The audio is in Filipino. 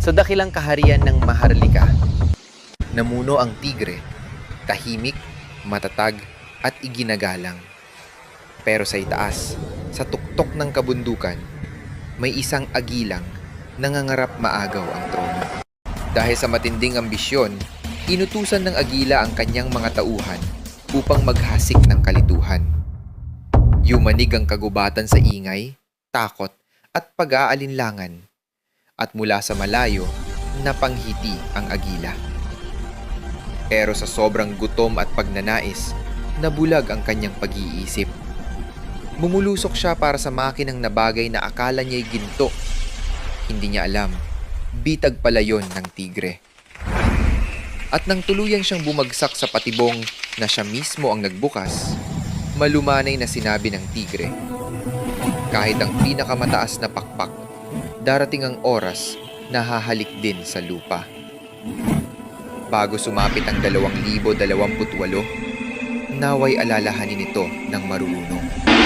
Sa dakilang kaharian ng Maharlika, namuno ang tigre, tahimik, matatag, at iginagalang. Pero sa itaas, sa tuktok ng kabundukan, may isang agilang nangangarap maagaw ang trono. Dahil sa matinding ambisyon, inutusan ng agila ang kanyang mga tauhan upang maghasik ng kalituhan. Yumanig ang kagubatan sa ingay, takot, at pag-aalinlangan. At mula sa malayo, napanghiti ang agila. Pero sa sobrang gutom at pagnanais, nabulag ang kanyang pag-iisip. Bumulusok siya para sa makinang na bagay na akala niya'y ginto. Hindi niya alam, bitag pala yon ng tigre. At nang tuluyang siyang bumagsak sa patibong na siya mismo ang nagbukas, malumanay na sinabi ng tigre, kahit ang pinakamataas na pakpak, darating ang oras na hahalik din sa lupa. Bago sumapit ang 2028, naway alalahanin ito ng marunong.